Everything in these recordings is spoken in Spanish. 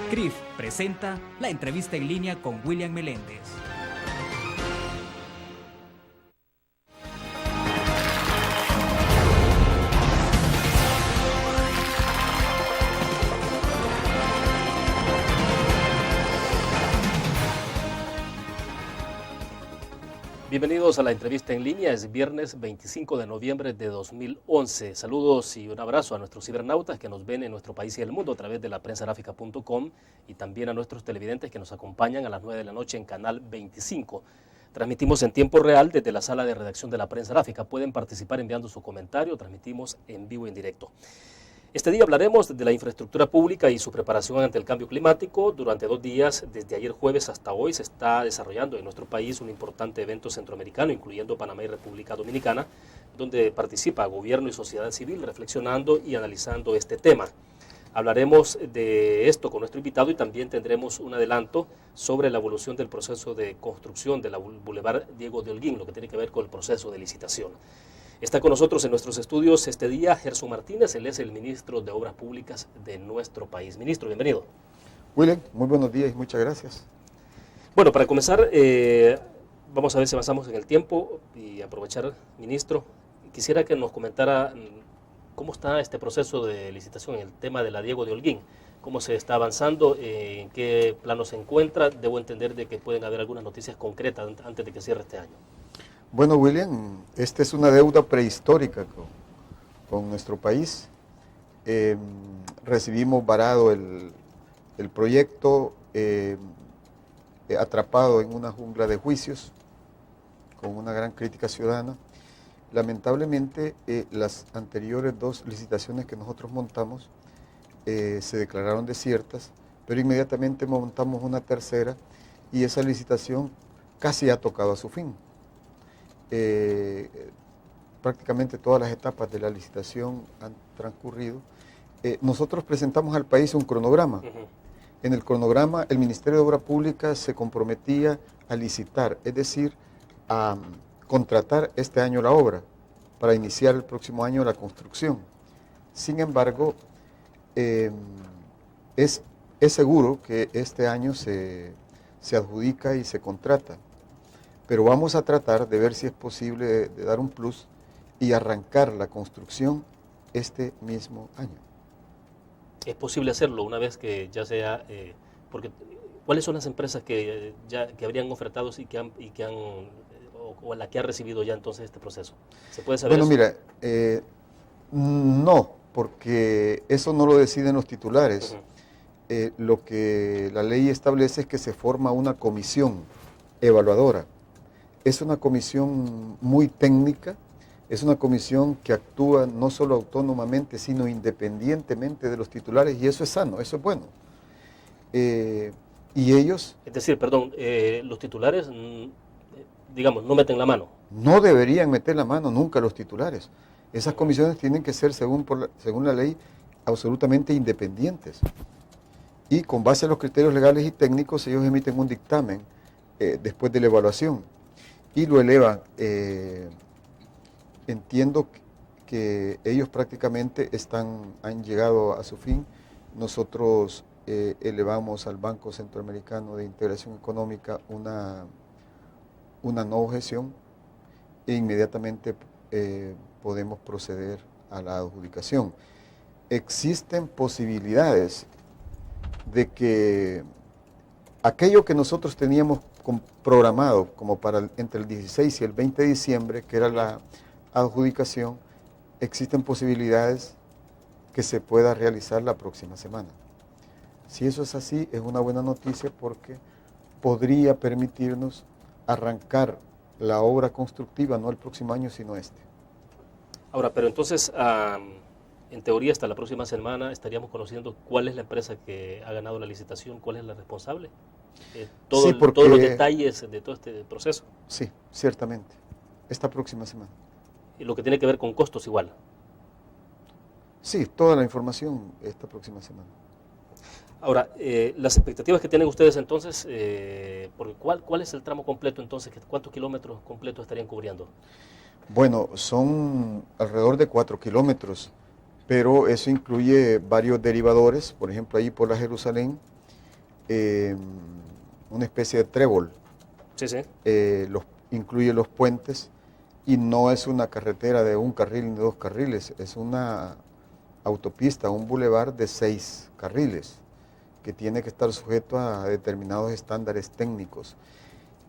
CRIF presenta la entrevista en línea con William Meléndez. Bienvenidos a la entrevista en línea, es viernes 25 de noviembre de 2011. Saludos y un abrazo a nuestros cibernautas que nos ven en nuestro país y el mundo a través de la prensagráfica.com y también a nuestros televidentes que nos acompañan a las 9 de la noche en Canal 25. Transmitimos en tiempo real desde la sala de redacción de la Prensa Gráfica. Pueden participar enviando su comentario, transmitimos en vivo y en directo. Este día hablaremos de la infraestructura pública y su preparación ante el cambio climático. Durante 2 días, desde ayer jueves hasta hoy, se está desarrollando en nuestro país un importante evento centroamericano, incluyendo Panamá y República Dominicana, donde participa gobierno y sociedad civil reflexionando y analizando este tema. Hablaremos de esto con nuestro invitado y también tendremos un adelanto sobre la evolución del proceso de construcción de la Boulevard Diego de Holguín, lo que tiene que ver con el proceso de licitación. Está con nosotros en nuestros estudios este día Gerson Martínez, él es el ministro de Obras Públicas de nuestro país. Ministro, bienvenido. William, muy buenos días y muchas gracias. Bueno, para comenzar, vamos a ver si avanzamos en el tiempo y aprovechar, ministro, quisiera que nos comentara cómo está este proceso de licitación en el tema de la Diego de Holguín, cómo se está avanzando, en qué plano se encuentra. Debo entender de que pueden haber algunas noticias concretas antes de que cierre este año. Bueno, William, esta es una deuda prehistórica con nuestro país. Recibimos varado el proyecto, atrapado en una jungla de juicios, con una gran crítica ciudadana. Lamentablemente, las anteriores 2 licitaciones que nosotros montamos se declararon desiertas, pero inmediatamente montamos una tercera y esa licitación casi ha tocado a su fin. Prácticamente todas las etapas de la licitación han transcurrido. Nosotros presentamos al país un cronograma. En el cronograma el Ministerio de Obras Públicas se comprometía a licitar, es decir, a contratar este año la obra para iniciar el próximo año la construcción. Sin embargo, es seguro que este año se adjudica y se contrata. Pero vamos a tratar de ver si es posible de dar un plus y arrancar la construcción este mismo año. ¿Es posible hacerlo una vez que ya sea, porque cuáles son las empresas que habrían ofertado y que han o la que ha recibido ya entonces este proceso? ¿Se puede saber? Bueno, eso? Mira, no, porque eso no lo deciden los titulares. Lo que la ley establece es que se forma una comisión evaluadora. Es una comisión muy técnica, es una comisión que actúa no solo autónomamente, sino independientemente de los titulares, y eso es sano, eso es bueno. Y ellos... Es decir, perdón, los titulares, digamos, no meten la mano. No deberían meter la mano nunca los titulares. Esas comisiones tienen que ser, según la ley, absolutamente independientes. Y con base a los criterios legales y técnicos, ellos emiten un dictamen después de la evaluación. Y lo elevan. Entiendo que ellos prácticamente han llegado a su fin. Nosotros elevamos al Banco Centroamericano de Integración Económica una no objeción e inmediatamente podemos proceder a la adjudicación. Existen posibilidades de que aquello que nosotros teníamos programado como para entre el 16 y el 20 de diciembre, que era la adjudicación, existen posibilidades que se pueda realizar la próxima semana. Si eso es así, es una buena noticia porque podría permitirnos arrancar la obra constructiva, no el próximo año, sino este. Ahora, pero entonces, en teoría, hasta la próxima semana estaríamos conociendo cuál es la empresa que ha ganado la licitación, cuál es la responsable. Todos los detalles de todo este proceso. Sí, ciertamente, esta próxima semana. Y lo que tiene que ver con costos igual. Sí, toda la información esta próxima semana. Ahora, las expectativas que tienen ustedes entonces, porque ¿cuál es el tramo completo entonces? ¿Cuántos kilómetros completos estarían cubriendo? Bueno, son alrededor de 4 kilómetros, pero eso incluye varios derivadores, por ejemplo ahí por la Jerusalén, una especie de trébol. Sí, sí. Incluye los puentes y no es una carretera de un carril ni 2 carriles, es una autopista, un bulevar de 6 carriles que tiene que estar sujeto a determinados estándares técnicos.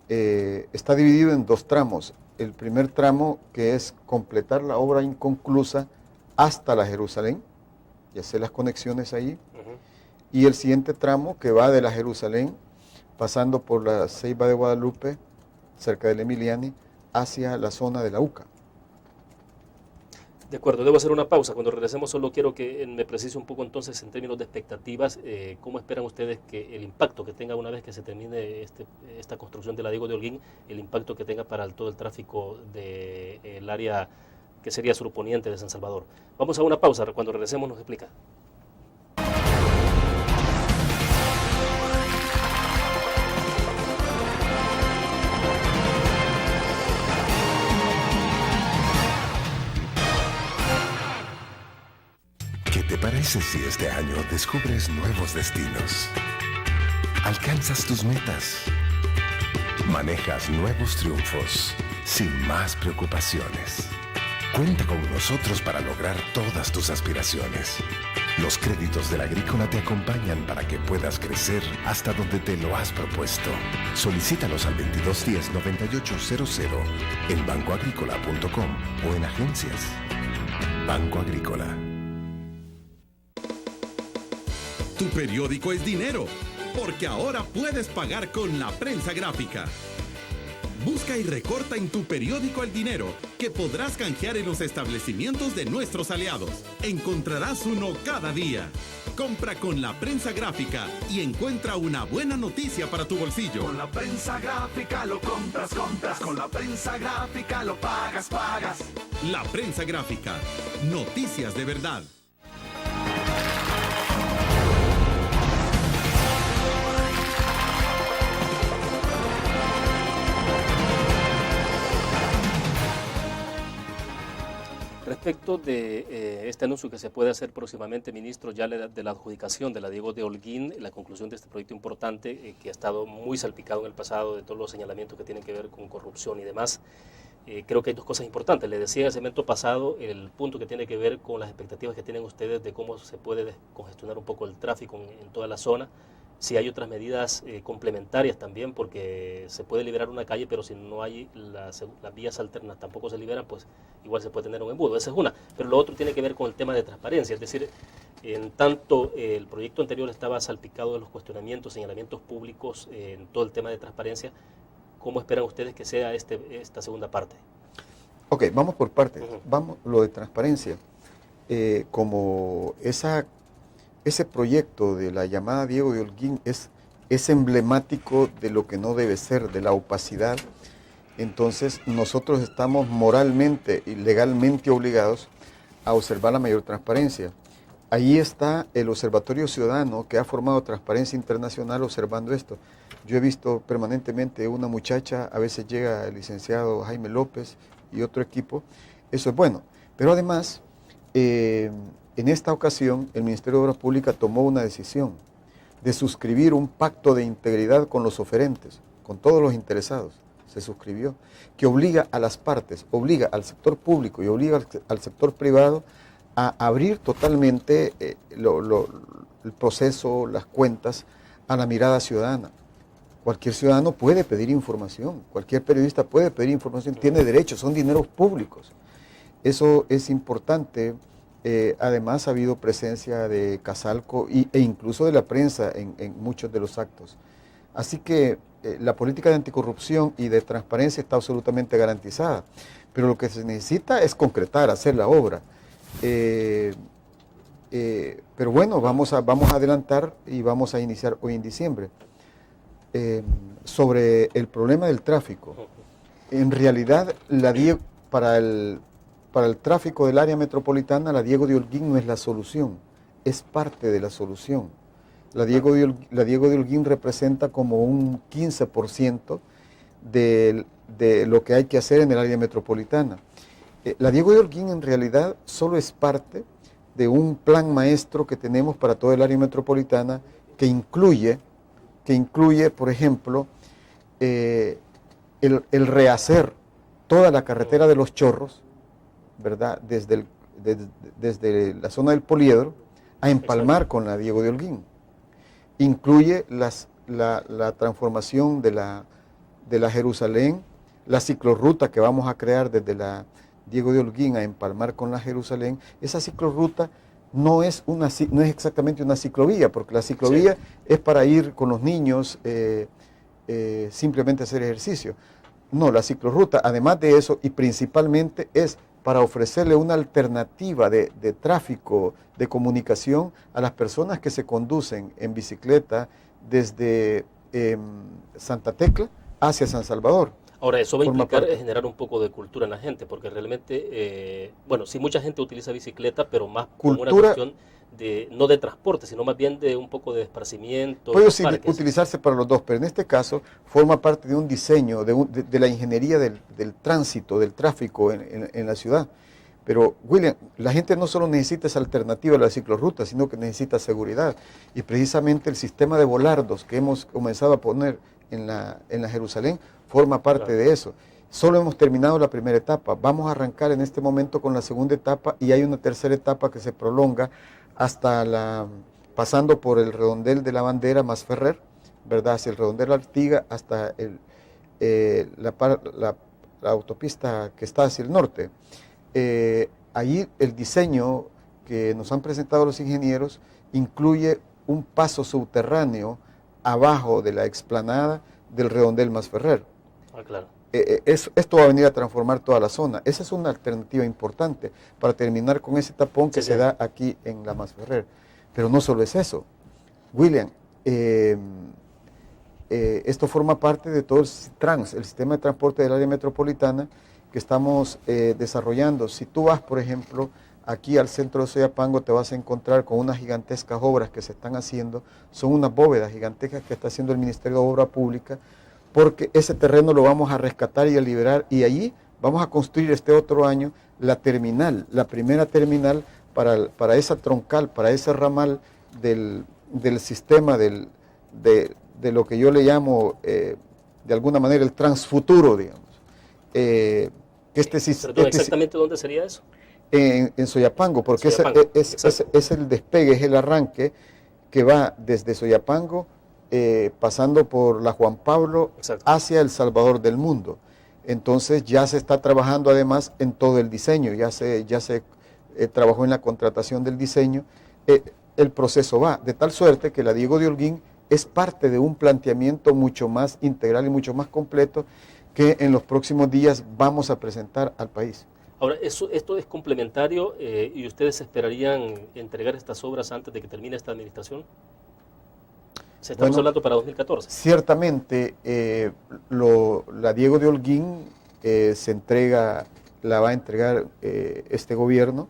Está dividido en 2 tramos. El primer tramo, que es completar la obra inconclusa hasta la Jerusalén y hacer las conexiones ahí. Y el siguiente tramo, que va de la Jerusalén, pasando por la Ceiba de Guadalupe, cerca del Emiliani, hacia la zona de la UCA. De acuerdo, debo hacer una pausa. Cuando regresemos solo quiero que me precise un poco entonces en términos de expectativas, ¿cómo esperan ustedes que el impacto que tenga una vez que se termine esta construcción de la Diego de Holguín, el impacto que tenga para todo el tráfico del área que sería surponiente de San Salvador? Vamos a una pausa, cuando regresemos nos explica. ¿Qué te parece si este año descubres nuevos destinos? Alcanzas tus metas. Manejas nuevos triunfos sin más preocupaciones. Cuenta con nosotros para lograr todas tus aspiraciones. Los créditos de la Agrícola te acompañan para que puedas crecer hasta donde te lo has propuesto. Solicítalos al 2210-9800 en bancoagricola.com o en agencias. Banco Agrícola. Tu periódico es dinero, porque ahora puedes pagar con la prensa gráfica. Busca y recorta en tu periódico el dinero, que podrás canjear en los establecimientos de nuestros aliados. Encontrarás uno cada día. Compra con la prensa gráfica y encuentra una buena noticia para tu bolsillo. Con la prensa gráfica lo compras. Con la prensa gráfica lo pagas. La prensa gráfica. Noticias de verdad. Respecto de este anuncio que se puede hacer próximamente, ministro, ya de la adjudicación de la Diego de Holguín, la conclusión de este proyecto importante que ha estado muy salpicado en el pasado de todos los señalamientos que tienen que ver con corrupción y demás, creo que hay 2 cosas importantes. Le decía en el segmento pasado el punto que tiene que ver con las expectativas que tienen ustedes de cómo se puede descongestionar un poco el tráfico en toda la zona. Si hay otras medidas complementarias también, porque se puede liberar una calle, pero si no hay las vías alternas tampoco se liberan, pues igual se puede tener un embudo. Esa es una. Pero lo otro tiene que ver con el tema de transparencia, es decir, en tanto el proyecto anterior estaba salpicado de los cuestionamientos, señalamientos públicos en todo el tema de transparencia, ¿cómo esperan ustedes que sea esta segunda parte? Ok, vamos por partes. Vamos, lo de transparencia. Como ese proyecto de la llamada Diego de Holguín es emblemático de lo que no debe ser, de la opacidad. Entonces nosotros estamos moralmente y legalmente obligados a observar la mayor transparencia. Ahí está el Observatorio Ciudadano, que ha formado Transparencia Internacional observando esto. Yo he visto permanentemente una muchacha, a veces llega el licenciado Jaime López y otro equipo. Eso es bueno. Pero además, en esta ocasión, el Ministerio de Obras Públicas tomó una decisión de suscribir un pacto de integridad con los oferentes, con todos los interesados. Se suscribió, que obliga a las partes, obliga al sector público y obliga al sector privado a abrir totalmente el proceso, las cuentas, a la mirada ciudadana. Cualquier ciudadano puede pedir información, cualquier periodista puede pedir información, tiene derechos, son dineros públicos. Eso es importante. Además ha habido presencia de Casalco e incluso de la prensa en muchos de los actos. Así que la política de anticorrupción y de transparencia está absolutamente garantizada, pero lo que se necesita es concretar, hacer la obra. Pero bueno, vamos a adelantar y vamos a iniciar hoy en diciembre. Sobre el problema del tráfico, en realidad para el tráfico del área metropolitana, la Diego de Holguín no es la solución, es parte de la solución. La Diego de Holguín representa como un 15% de lo que hay que hacer en el área metropolitana. La Diego de Holguín en realidad solo es parte de un plan maestro que tenemos para todo el área metropolitana que incluye que incluye, por ejemplo, el rehacer toda la carretera de Los Chorros, ¿verdad? Desde la zona del Poliedro a empalmar con la Diego de Holguín. Incluye la transformación de la Jerusalén, la ciclorruta que vamos a crear desde la Diego de Holguín a empalmar con la Jerusalén. Esa ciclorruta no es exactamente una ciclovía, porque la ciclovía es para ir con los niños simplemente a hacer ejercicio. No, la ciclorruta, además de eso, y principalmente es para ofrecerle una alternativa de tráfico, de comunicación a las personas que se conducen en bicicleta desde Santa Tecla hacia San Salvador. Ahora, eso va a implicar generar un poco de cultura en la gente, porque realmente, bueno, sí, mucha gente utiliza bicicleta, pero más como una cuestión no de transporte, sino más bien de un poco de esparcimiento. Puede utilizarse para los dos, pero en este caso forma parte de un diseño, de la ingeniería del tránsito, del tráfico en la ciudad. Pero, William, la gente no solo necesita esa alternativa a la ciclorruta, sino que necesita seguridad. Y precisamente el sistema de volardos que hemos comenzado a poner en la Jerusalén forma parte de eso. Solo hemos terminado la primera etapa. Vamos a arrancar en este momento con la segunda etapa y hay una tercera etapa que se prolonga hasta pasando por el redondel de la Bandera Masferrer, ¿verdad? Hacia el redondel de la Artiga hasta la autopista que está hacia el norte. Allí el diseño que nos han presentado los ingenieros incluye un paso subterráneo abajo de la explanada del redondel Masferrer. Claro. Esto va a venir a transformar toda la zona. Esa es una alternativa importante para terminar con ese tapón que se da aquí en la Masferrer. Pero no solo es eso. William, esto forma parte de todo el sistema de transporte del área metropolitana que estamos desarrollando. Si tú vas, por ejemplo, aquí al centro de Soyapango, te vas a encontrar con unas gigantescas obras que se están haciendo. Son unas bóvedas gigantescas que está haciendo el Ministerio de Obra Pública, porque ese terreno lo vamos a rescatar y a liberar, y allí vamos a construir este otro año la terminal, la primera terminal para esa troncal, para ese ramal del sistema de lo que yo le llamo, de alguna manera, el transfuturo, digamos. Perdón, ¿exactamente dónde sería eso? En Soyapango, porque es el despegue, es el arranque que va desde Soyapango, pasando por la Juan Pablo hacia El Salvador del Mundo. Entonces ya se está trabajando además en todo el diseño, ya se trabajó en la contratación del diseño. El proceso va, de tal suerte que la Diego de Holguín es parte de un planteamiento mucho más integral y mucho más completo que en los próximos días vamos a presentar al país. Ahora, esto es complementario y ustedes esperarían entregar estas obras antes de que termine esta administración. Estamos hablando para 2014. Ciertamente, la Diego de Holguín la va a entregar este gobierno.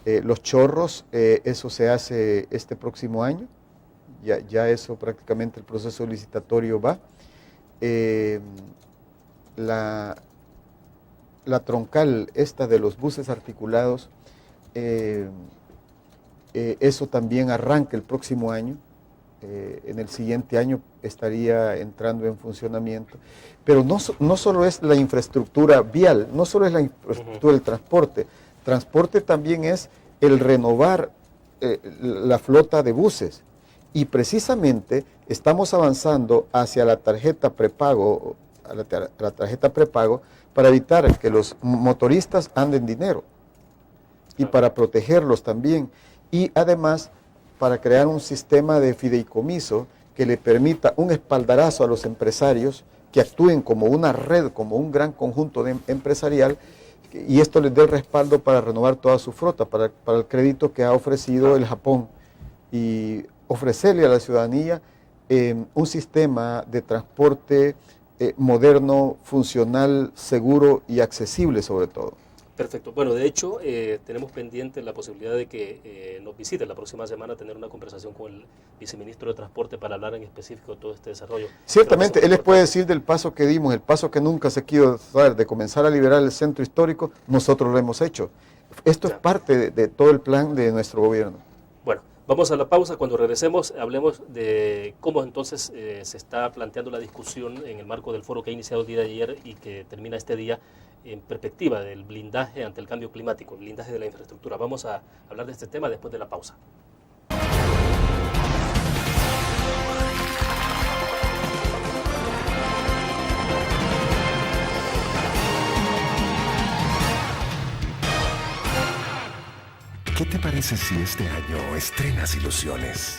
Los Chorros, eso se hace este próximo año. Ya eso prácticamente el proceso licitatorio va. La troncal esta de los buses articulados, eso también arranca el próximo año. En el siguiente año estaría entrando en funcionamiento. Pero no solo es la infraestructura vial, no solo es la infraestructura del transporte. Transporte también es el renovar la flota de buses. Y precisamente estamos avanzando hacia la tarjeta prepago, la tarjeta prepago, para evitar que los motoristas anden dinero y para protegerlos también. Y además para crear un sistema de fideicomiso que le permita un espaldarazo a los empresarios que actúen como una red, como un gran conjunto empresarial, y esto les dé el respaldo para renovar toda su flota, para el crédito que ha ofrecido el Japón, y ofrecerle a la ciudadanía un sistema de transporte moderno, funcional, seguro y accesible sobre todo. Perfecto. Bueno, de hecho, tenemos pendiente la posibilidad de que nos visite la próxima semana, tener una conversación con el viceministro de Transporte para hablar en específico de todo este desarrollo. Ciertamente, él les puede decir del paso que dimos, el paso que nunca se quiso dar, de comenzar a liberar el centro histórico, nosotros lo hemos hecho. Esto es parte de todo el plan de nuestro gobierno. Bueno, Vamos a la pausa. Cuando regresemos hablemos de cómo entonces se está planteando la discusión en el marco del foro que ha iniciado el día de ayer y que termina este día en perspectiva del blindaje ante el cambio climático, el blindaje de la infraestructura. Vamos a hablar de este tema después de la pausa. ¿Qué te parece si este año estrenas ilusiones?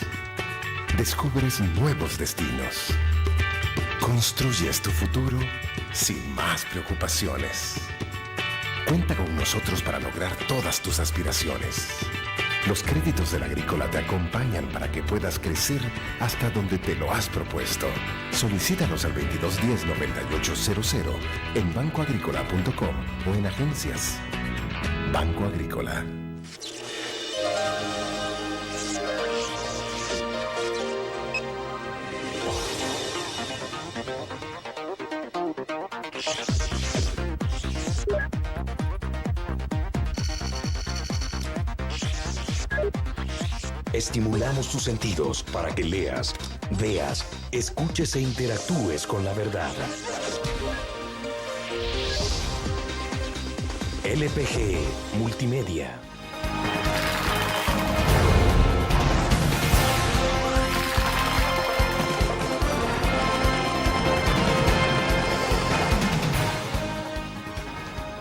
Descubres nuevos destinos. Construyes tu futuro sin más preocupaciones. Cuenta con nosotros para lograr todas tus aspiraciones. Los créditos del Agrícola te acompañan para que puedas crecer hasta donde te lo has propuesto. Solicítalos al 2210-9800 en bancoagrícola.com o en agencias. Banco Agrícola. Estimulamos tus sentidos para que leas, veas, escuches e interactúes con la verdad. LPG Multimedia.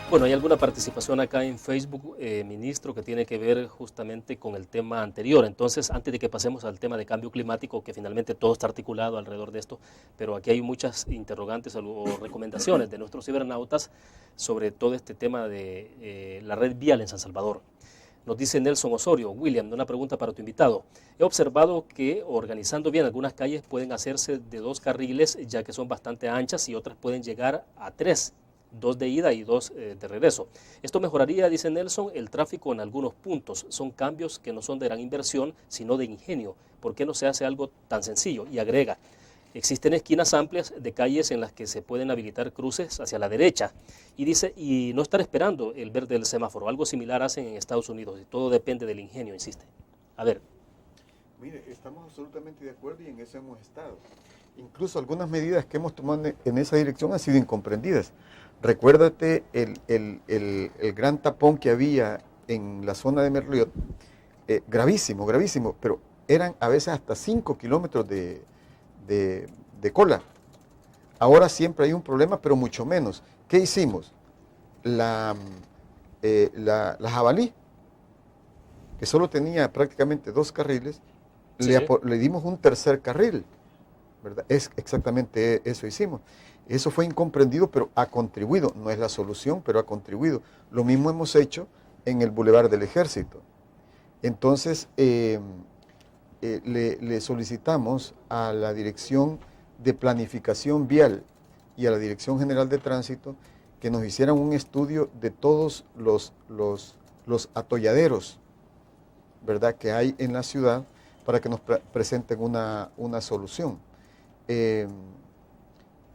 Bueno, hay alguna participación acá en Facebook, ministro, que tiene que ver justamente con el tema anterior. Entonces, antes de que pasemos al tema de cambio climático, que finalmente todo está articulado alrededor de esto, pero aquí hay muchas interrogantes o recomendaciones de nuestros cibernautas sobre todo este tema de la red vial en San Salvador. Nos dice Nelson Osorio: William, una pregunta para tu invitado. He observado que organizando bien algunas calles pueden hacerse de 2 carriles, ya que son bastante anchas, y otras pueden llegar a 3. 2 de ida y 2 de regreso. Esto mejoraría, dice Nelson, el tráfico en algunos puntos. Son cambios que no son de gran inversión, sino de ingenio. ¿Por qué no se hace algo tan sencillo? Y agrega: existen esquinas amplias de calles en las que se pueden habilitar cruces hacia la derecha. Y dice, y no estar esperando el verde del semáforo. Algo similar hacen en Estados Unidos. Y todo depende del ingenio, insiste. A ver. Mire, estamos absolutamente de acuerdo y en eso hemos estado. Incluso algunas medidas que hemos tomado en esa dirección han sido incomprendidas. Recuérdate el gran tapón que había en la zona de Merliot, gravísimo, pero eran a veces hasta 5 kilómetros de cola. Ahora siempre hay un problema, pero mucho menos. ¿Qué hicimos? La Jabalí, que solo tenía prácticamente 2 carriles, Sí. le dimos un 3er carril, ¿verdad? Es exactamente eso hicimos. Eso fue incomprendido, pero ha contribuido. No es la solución, pero ha contribuido. Lo mismo hemos hecho en el Boulevard del Ejército. Entonces, le solicitamos a la Dirección de Planificación Vial y a la Dirección General de Tránsito que nos hicieran un estudio de todos los atolladeros, ¿verdad?, que hay en la ciudad, para que nos presenten una solución.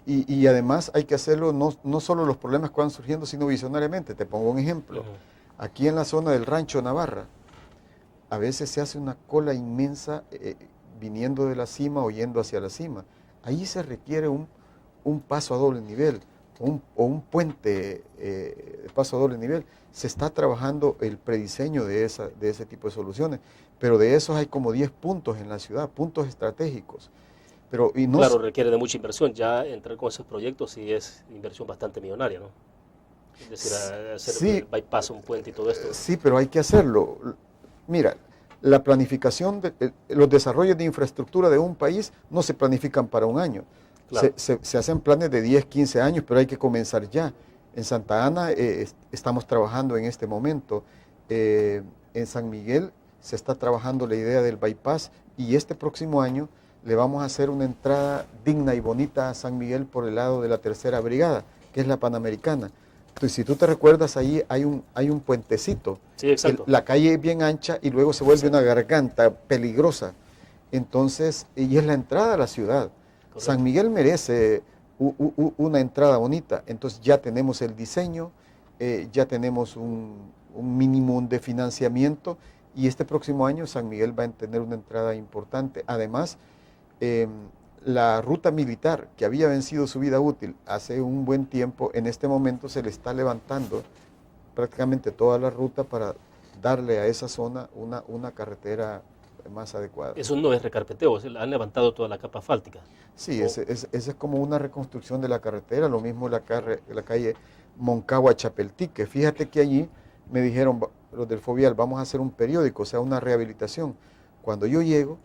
Y además hay que hacerlo no solo los problemas que van surgiendo, sino visionariamente. Te pongo un ejemplo. Aquí en la zona del Rancho Navarra, a veces se hace una cola inmensa viniendo de la cima o yendo hacia la cima. Ahí se requiere un paso a doble nivel o un puente de paso a doble nivel. Se está trabajando el prediseño de ese tipo de soluciones, pero de esos hay como 10 puntos en la ciudad, puntos estratégicos. Claro, requiere de mucha inversión. Ya entrar con esos proyectos sí es inversión bastante millonaria, ¿no? Es decir, hacer sí, bypass, un puente y todo esto. Sí, pero hay que hacerlo. Mira, la planificación, los desarrollos de infraestructura de un país no se planifican para un año. Claro. Se hacen planes de 10, 15 años, pero hay que comenzar ya. En Santa Ana estamos trabajando en este momento. En San Miguel se está trabajando la idea del bypass y este próximo año le vamos a hacer una entrada digna y bonita a San Miguel por el lado de la 3ª Brigada, que es la Panamericana. Entonces, si tú te recuerdas, ahí hay un puentecito. Sí, exacto. La calle es bien ancha y luego se vuelve una garganta peligrosa. Entonces, y es la entrada a la ciudad. Correcto. San Miguel merece una entrada bonita. Entonces ya tenemos el diseño, ya tenemos un mínimo de financiamiento y este próximo año San Miguel va a tener una entrada importante. Además, la ruta militar que había vencido su vida útil hace un buen tiempo, en este momento se le está levantando prácticamente toda la ruta para darle a esa zona una carretera más adecuada. Eso no es recarpeteo, han levantado toda la capa asfáltica. Sí, ese es como una reconstrucción de la carretera, lo mismo la calle Moncagua-Chapeltique. Fíjate que allí me dijeron los del Fovial, vamos a hacer un periódico, o sea, una rehabilitación. Cuando yo llego,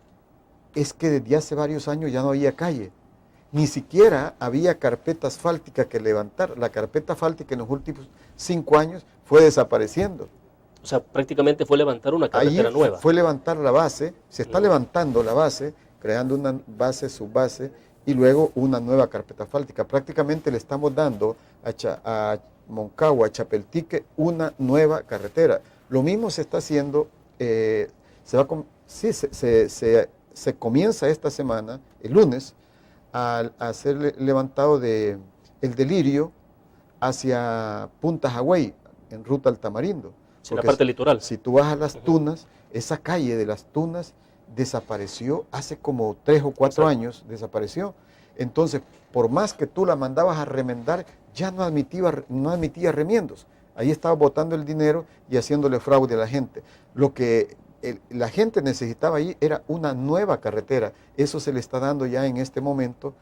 es que desde hace varios años ya no había calle, ni siquiera había carpeta asfáltica que levantar. La carpeta asfáltica en los últimos 5 años fue desapareciendo. O sea, prácticamente fue levantar una carretera nueva. Fue levantar la base, se está levantando la base, creando una base, subbase, y luego una nueva carpeta asfáltica. Prácticamente le estamos dando a Moncagua, a Chapeltique, una nueva carretera. Lo mismo se está haciendo, se comienza esta semana, el lunes, a hacer levantado de El Delirio hacia Punta Hawái, en ruta al Tamarindo. En la parte litoral. Si tú vas a Las Tunas, esa calle de Las Tunas desapareció hace como 3 o 4 años, desapareció. Entonces, por más que tú la mandabas a remendar, ya no admitía remiendos. Ahí estaba botando el dinero y haciéndole fraude a la gente. Lo que la gente necesitaba ahí era una nueva carretera. Eso se le está dando ya en este momento.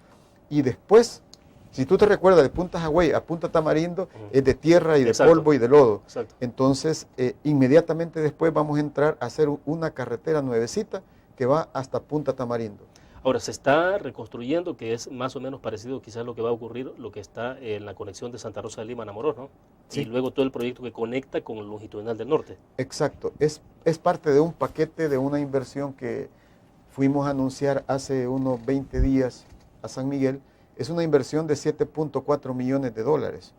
Y después, si tú te recuerdas, de Punta Hawái a Punta Tamarindo, es de tierra y de polvo y de lodo. Exacto. Entonces, inmediatamente después vamos a entrar a hacer una carretera nuevecita que va hasta Punta Tamarindo. Ahora, se está reconstruyendo, que es más o menos parecido quizás a lo que va a ocurrir, lo que está en la conexión de Santa Rosa de Lima a Namorós, ¿no? Sí. Y luego todo el proyecto que conecta con el longitudinal del norte. Exacto. Es parte de un paquete, de una inversión que fuimos a anunciar hace unos 20 días a San Miguel. Es una inversión de $7.4 millones.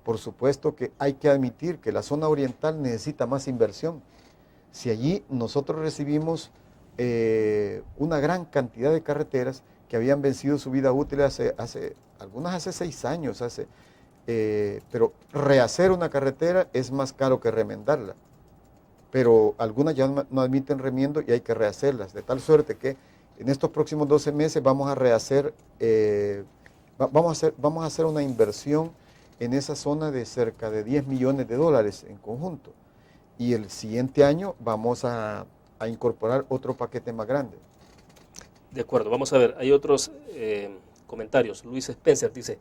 Por supuesto que hay que admitir que la zona oriental necesita más inversión. Si allí nosotros recibimos una gran cantidad de carreteras que habían vencido su vida útil algunas hace 6 años, pero rehacer una carretera es más caro que remendarla. Pero algunas ya no admiten remiendo y hay que rehacerlas, de tal suerte que en estos próximos 12 meses vamos a rehacer, vamos a hacer una inversión en esa zona de cerca de $10 millones en conjunto. Y el siguiente año vamos a incorporar otro paquete más grande. De acuerdo, vamos a ver, hay otros comentarios. Luis Spencer dice,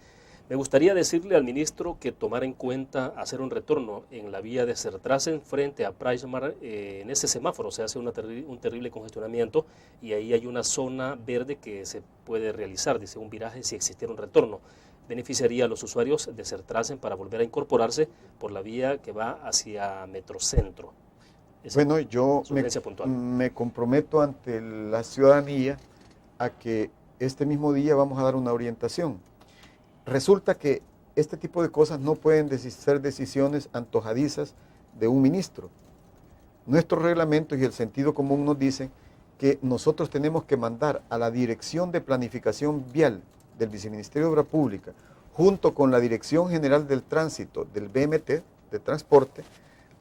me gustaría decirle al ministro que tomara en cuenta hacer un retorno en la vía de Sertrasen frente a Pricemar. En ese semáforo se hace un terrible congestionamiento y ahí hay una zona verde que se puede realizar, dice, un viraje si existiera un retorno. Beneficiaría a los usuarios de Sertrasen para volver a incorporarse por la vía que va hacia Metrocentro. Bueno, yo me comprometo ante la ciudadanía a que este mismo día vamos a dar una orientación. Resulta que este tipo de cosas no pueden ser decisiones antojadizas de un ministro. Nuestros reglamentos y el sentido común nos dicen que nosotros tenemos que mandar a la Dirección de Planificación Vial del Viceministerio de Obra Pública, junto con la Dirección General del Tránsito del BMT, de Transporte,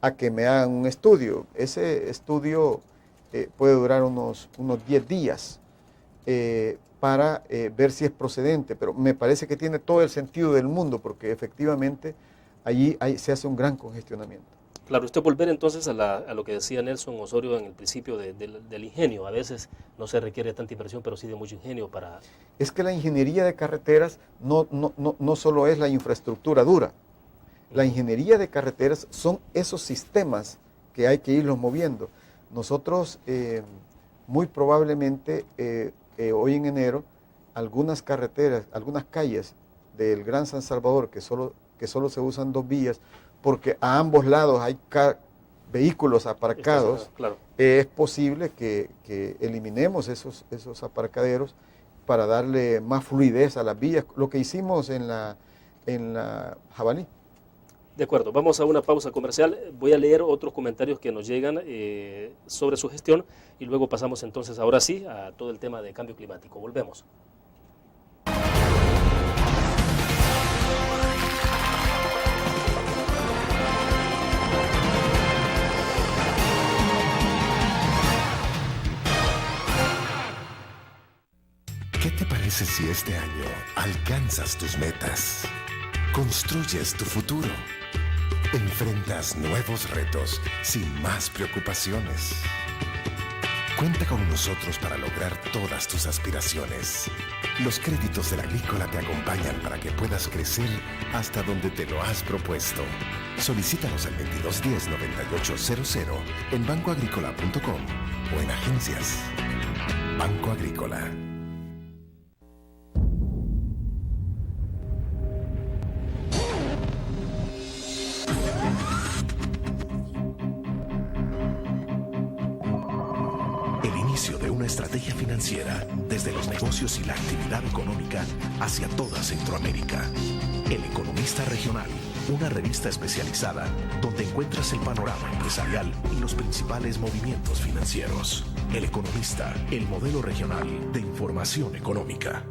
a que me hagan un estudio. Ese estudio puede durar unos 10 días para ver si es procedente, pero me parece que tiene todo el sentido del mundo, porque efectivamente allí se hace un gran congestionamiento. Claro, usted volver entonces a lo que decía Nelson Osorio en el principio del ingenio. A veces no se requiere tanta inversión, pero sí de mucho ingenio para... Es que la ingeniería de carreteras no solo es la infraestructura dura. La ingeniería de carreteras son esos sistemas que hay que irlos moviendo. Nosotros muy probablemente hoy en enero algunas carreteras, algunas calles del Gran San Salvador que solo se usan 2 vías, porque a ambos lados hay vehículos aparcados, claro. Es posible que eliminemos esos aparcaderos para darle más fluidez a las vías, lo que hicimos en la Jabalí. De acuerdo, vamos a una pausa comercial. Voy a leer otros comentarios que nos llegan sobre su gestión y luego pasamos entonces ahora sí a todo el tema de cambio climático. Volvemos. parece si este año alcanzas tus metas? Construyes tu futuro. Enfrentas nuevos retos sin más preocupaciones. Cuenta con nosotros para lograr todas tus aspiraciones. Los créditos del Agrícola te acompañan para que puedas crecer hasta donde te lo has propuesto. Solicítalos al 2210-9800 en bancoagrícola.com o en agencias. Banco Agrícola. El inicio de una estrategia financiera desde los negocios y la actividad económica hacia toda Centroamérica. El Economista Regional, una revista especializada donde encuentras el panorama empresarial y los principales movimientos financieros. El Economista, el modelo regional de información económica.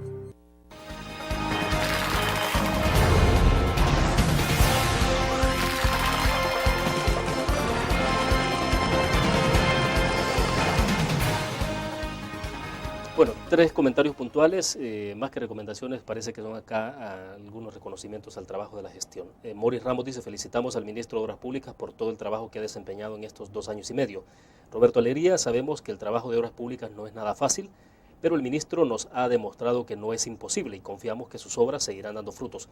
Bueno, 3 comentarios puntuales, más que recomendaciones, parece que son acá algunos reconocimientos al trabajo de la gestión. Moris Ramos dice: felicitamos al ministro de Obras Públicas por todo el trabajo que ha desempeñado en estos 2 años y medio. Roberto Alegría: sabemos que el trabajo de Obras Públicas no es nada fácil, pero el ministro nos ha demostrado que no es imposible y confiamos que sus obras seguirán dando frutos.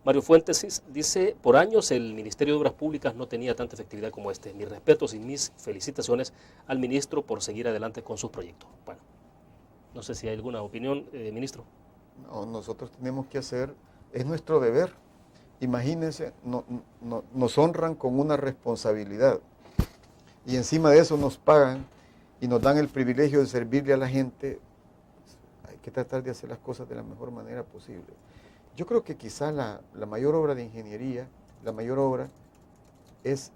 Mario Fuentes dice: por años el Ministerio de Obras Públicas no tenía tanta efectividad como este. Mis respetos y mis felicitaciones al ministro por seguir adelante con sus proyectos. Bueno, no sé si hay alguna opinión, ministro. No, nosotros tenemos que hacer, es nuestro deber. Imagínense, nos honran con una responsabilidad y encima de eso nos pagan y nos dan el privilegio de servirle a la gente. Hay que tratar de hacer las cosas de la mejor manera posible. Yo creo que quizá la mayor obra de ingeniería, la mayor obra es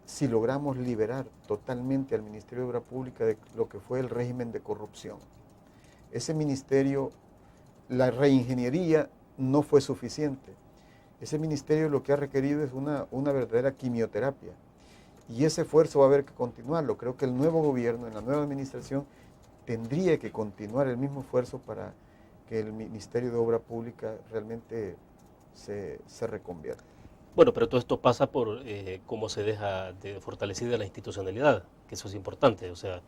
si logramos liberar totalmente al Ministerio de Obras Públicas de lo que fue el régimen de corrupción. Ese ministerio, la reingeniería no fue suficiente. Ese ministerio lo que ha requerido es una verdadera quimioterapia. Y ese esfuerzo va a haber que continuarlo. Creo que el nuevo gobierno, en la nueva administración, tendría que continuar el mismo esfuerzo para que el Ministerio de Obra Pública realmente se reconvierta. Bueno, pero todo esto pasa por cómo se deja de fortalecida la institucionalidad, que eso es importante, o sea,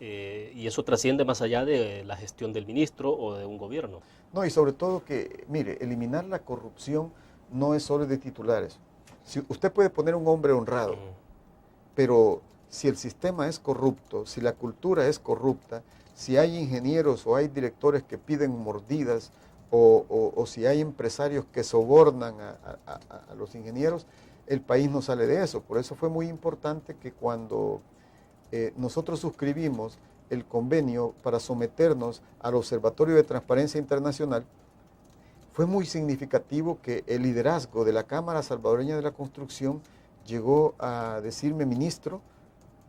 y eso trasciende más allá de la gestión del ministro o de un gobierno. No, y sobre todo que, mire, eliminar la corrupción no es solo de titulares. Si usted puede poner un hombre honrado, pero si el sistema es corrupto, si la cultura es corrupta, si hay ingenieros o hay directores que piden mordidas, o si hay empresarios que sobornan a los ingenieros, el país no sale de eso. Por eso fue muy importante que cuando nosotros suscribimos el convenio para someternos al Observatorio de Transparencia Internacional, fue muy significativo que el liderazgo de la Cámara Salvadoreña de la Construcción llegó a decirme: ministro,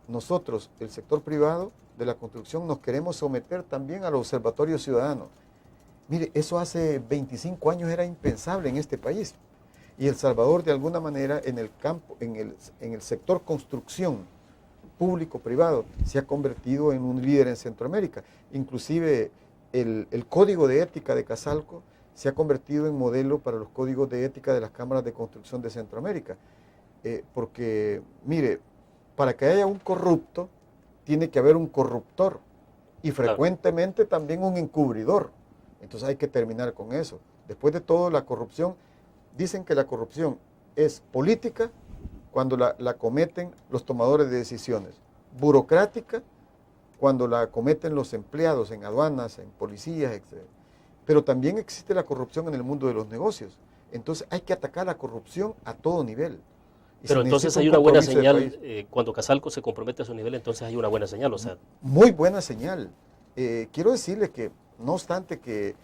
nosotros, el sector privado de la construcción, nos queremos someter también al Observatorio Ciudadano. Mire, eso hace 25 años era impensable en este país. Y El Salvador, de alguna manera, en el campo, en el sector construcción público-privado, se ha convertido en un líder en Centroamérica. Inclusive el Código de Ética de Casalco se ha convertido en modelo para los códigos de ética de las cámaras de construcción de Centroamérica. Porque, mire, para que haya un corrupto, tiene que haber un corruptor y frecuentemente también un encubridor. Entonces hay que terminar con eso. Después de todo, la corrupción, dicen que la corrupción es política cuando la cometen los tomadores de decisiones, burocrática cuando la cometen los empleados en aduanas, en policías, etc. Pero también existe la corrupción en el mundo de los negocios. Entonces hay que atacar la corrupción a todo nivel. Pero entonces hay una buena señal, cuando Casalco se compromete a su nivel, entonces hay una buena señal, o sea. Muy buena señal. Quiero decirle que, no obstante que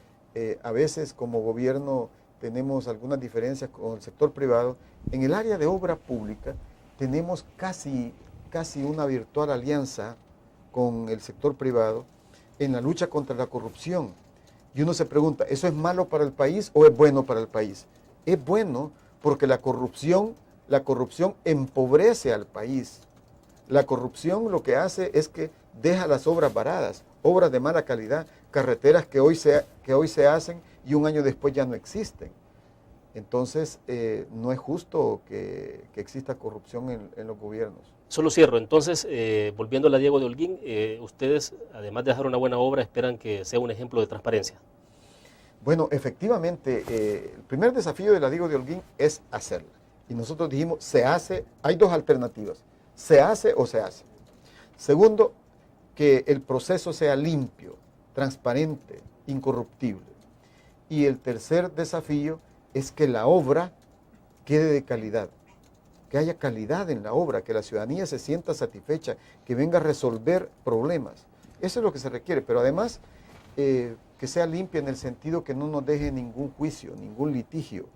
a veces como gobierno tenemos algunas diferencias con el sector privado, en el área de obra pública tenemos casi una virtual alianza con el sector privado en la lucha contra la corrupción. Y uno se pregunta, ¿eso es malo para el país o es bueno para el país? Es bueno porque la corrupción empobrece al país. La corrupción lo que hace es que deja las obras varadas, obras de mala calidad. carreteras que hoy se hacen y un año después ya no existen. Entonces, no es justo que exista corrupción en los gobiernos. Solo cierro, entonces, volviendo a la Diego de Holguín, ustedes, además de dejar una buena obra, esperan que sea un ejemplo de transparencia. Bueno, efectivamente, el primer desafío de la Diego de Holguín es hacerla. Y nosotros dijimos, se hace, hay dos alternativas, se hace o se hace. Segundo, que el proceso sea limpio, transparente, incorruptible. Y el tercer desafío es que la obra quede de calidad, que haya calidad en la obra, que la ciudadanía se sienta satisfecha, que venga a resolver problemas. Eso es lo que se requiere, pero además que sea limpia en el sentido que no nos deje ningún juicio, ningún litigio.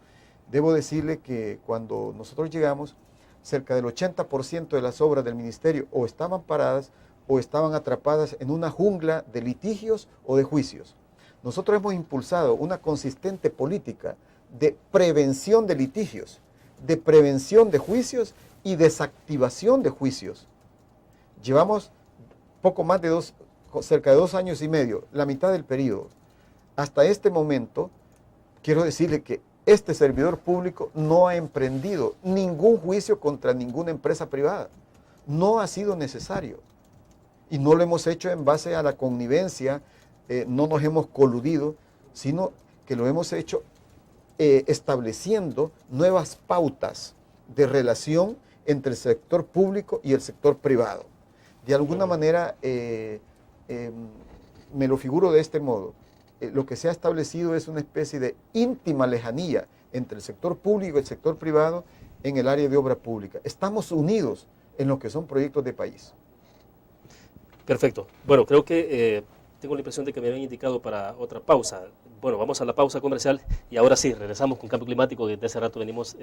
Debo decirle que cuando nosotros llegamos, cerca del 80% de las obras del ministerio o estaban paradas o estaban atrapadas en una jungla de litigios o de juicios. Nosotros hemos impulsado una consistente política de prevención de litigios, de prevención de juicios y desactivación de juicios. Llevamos poco más de cerca de 2 años y medio, la mitad del periodo. Hasta este momento, quiero decirle que este servidor público no ha emprendido ningún juicio contra ninguna empresa privada. No ha sido necesario. Y no lo hemos hecho en base a la connivencia, no nos hemos coludido, sino que lo hemos hecho estableciendo nuevas pautas de relación entre el sector público y el sector privado. De alguna manera, me lo figuro de este modo. Lo que se ha establecido es una especie de íntima lejanía entre el sector público y el sector privado en el área de obra pública. Estamos unidos en lo que son proyectos de país. Perfecto. Bueno, creo que tengo la impresión de que me habían indicado para otra pausa. Bueno, vamos a la pausa comercial y ahora sí, regresamos con cambio climático. Desde hace rato venimos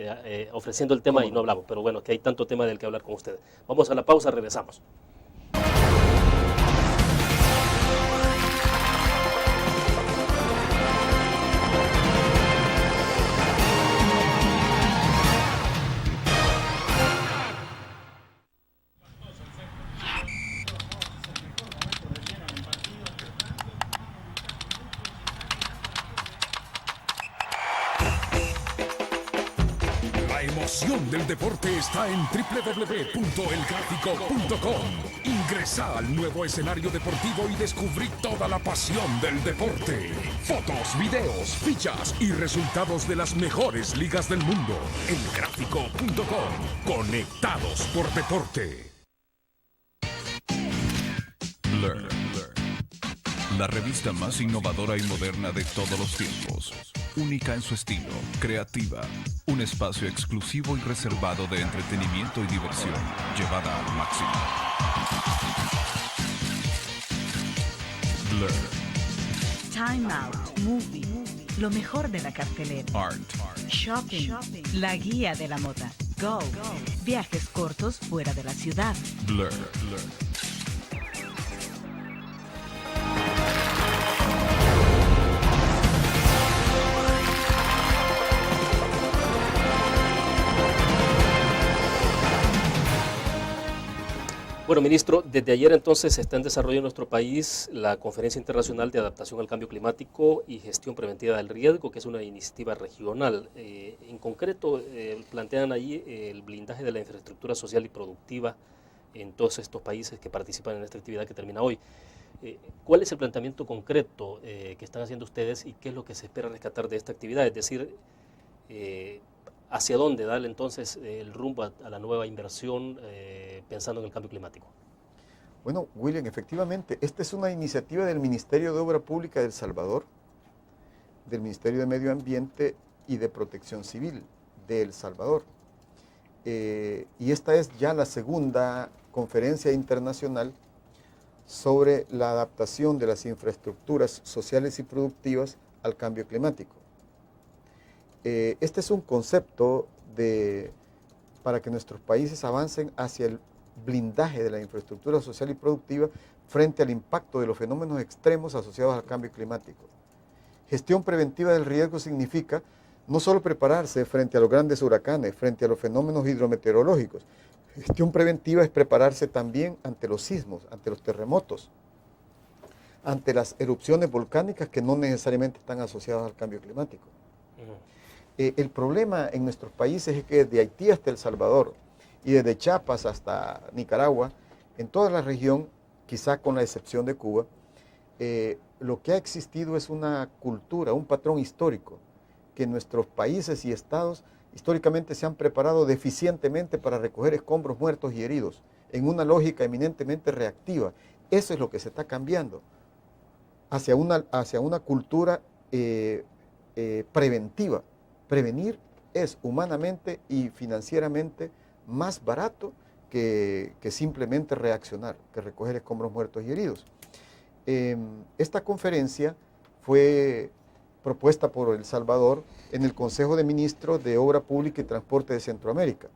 ofreciendo el tema y no hablamos, pero bueno, que hay tanto tema del que hablar con ustedes. Vamos a la pausa, regresamos. La emoción del deporte está en www.elgráfico.com. Ingresa al nuevo escenario deportivo y descubrí toda la pasión del deporte. Fotos, videos, fichas y resultados de las mejores ligas del mundo. Elgráfico.com. Conectados por deporte. Blur. La revista más innovadora y moderna de todos los tiempos. Única en su estilo, creativa. Un espacio exclusivo y reservado de entretenimiento y diversión, llevada al máximo. Blur. Time Out, Movie, lo mejor de la cartelera. Art. Shopping, la guía de la moda. Go, viajes cortos fuera de la ciudad. Blur. Bueno, ministro, desde ayer entonces se está en desarrollo en nuestro país la Conferencia Internacional de Adaptación al Cambio Climático y Gestión Preventiva del Riesgo, que es una iniciativa regional. En concreto, plantean allí el blindaje de la infraestructura social y productiva en todos estos países que participan en esta actividad que termina hoy. ¿Cuál es el planteamiento concreto que están haciendo ustedes y qué es lo que se espera rescatar de esta actividad? Es decir, ¿hacia dónde darle entonces el rumbo a la nueva inversión pensando en el cambio climático? Bueno, William, efectivamente, esta es una iniciativa del Ministerio de Obra Pública de El Salvador, del Ministerio de Medio Ambiente y de Protección Civil de El Salvador. Y esta es ya la segunda conferencia internacional sobre la adaptación de las infraestructuras sociales y productivas al cambio climático. Este es un concepto para que nuestros países avancen hacia el blindaje de la infraestructura social y productiva frente al impacto de los fenómenos extremos asociados al cambio climático. Gestión preventiva del riesgo significa no solo prepararse frente a los grandes huracanes, frente a los fenómenos hidrometeorológicos. Gestión preventiva es prepararse también ante los sismos, ante los terremotos. ante las erupciones volcánicas que no necesariamente están asociadas al cambio climático. El problema en nuestros países es que desde Haití hasta El Salvador y desde Chiapas hasta Nicaragua, en toda la región, quizá con la excepción de Cuba, lo que ha existido es una cultura, un patrón histórico, que nuestros países y estados históricamente se han preparado deficientemente para recoger escombros muertos y heridos, en una lógica eminentemente reactiva. Eso es lo que se está cambiando, hacia una cultura preventiva. Prevenir es humanamente y financieramente más barato que simplemente reaccionar, que recoger escombros muertos y heridos. Esta conferencia fue propuesta por El Salvador en el Consejo de Ministros de Obra Pública y Transporte de Centroamérica,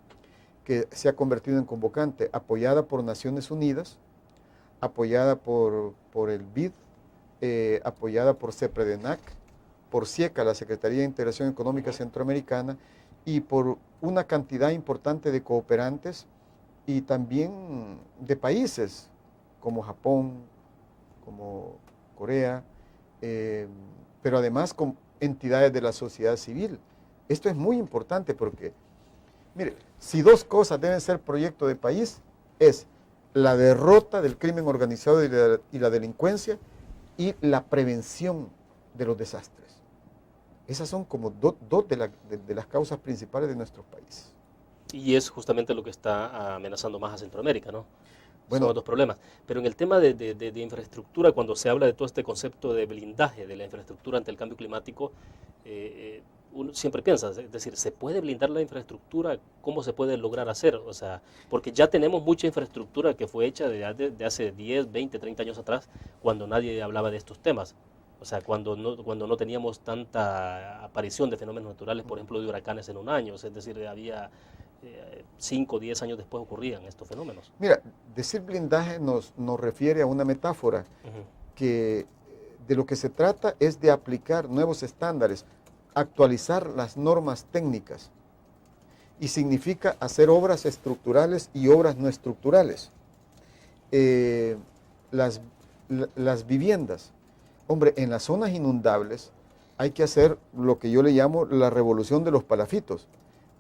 que se ha convertido en convocante, apoyada por Naciones Unidas, apoyada por el BID, apoyada por CEPREDENAC, por SIECA, la Secretaría de Integración Económica Centroamericana, y por una cantidad importante de cooperantes y también de países como Japón, como Corea, pero además con entidades de la sociedad civil. Esto es muy importante porque, mire, si dos cosas deben ser proyecto de país, es la derrota del crimen organizado y la delincuencia y la prevención de los desastres. Esas son como dos de las causas principales de nuestros países. Y es justamente lo que está amenazando más a Centroamérica, ¿no? Bueno, son dos problemas. Pero en el tema de infraestructura, cuando se habla de todo este concepto de blindaje de la infraestructura ante el cambio climático, uno siempre piensa, es decir, ¿se puede blindar la infraestructura? ¿Cómo se puede lograr hacer? O sea, porque ya tenemos mucha infraestructura que fue hecha de hace 10, 20, 30 años atrás, cuando nadie hablaba de estos temas. O sea, cuando no teníamos tanta aparición de fenómenos naturales, por ejemplo, de huracanes en un año, es decir, había 5 o 10 años después ocurrían estos fenómenos. Mira, decir blindaje nos refiere a una metáfora que de lo que se trata es de aplicar nuevos estándares, actualizar las normas técnicas, y significa hacer obras estructurales y obras no estructurales. Las viviendas. Hombre, en las zonas inundables hay que hacer lo que yo le llamo la revolución de los palafitos.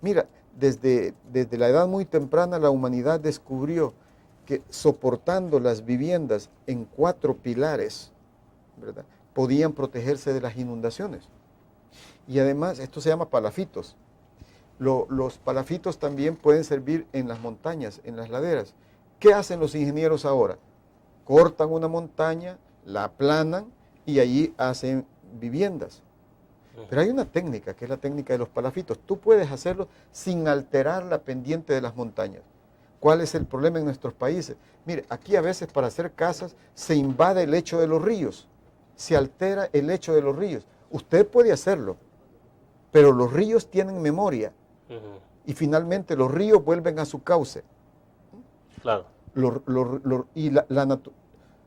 Mira, desde la edad muy temprana la humanidad descubrió que soportando las viviendas en 4 pilares, ¿verdad?, podían protegerse de las inundaciones. Y además, esto se llama palafitos. Los palafitos también pueden servir en las montañas, en las laderas. ¿Qué hacen los ingenieros ahora? Cortan una montaña, la aplanan y allí hacen viviendas. Pero hay una técnica, que es la técnica de los palafitos. Tú puedes hacerlo sin alterar la pendiente de las montañas. ¿Cuál es el problema en nuestros países? Mire, aquí a veces para hacer casas se invade el lecho de los ríos, se altera el lecho de los ríos. Usted puede hacerlo, pero los ríos tienen memoria y finalmente los ríos vuelven a su cauce. Claro.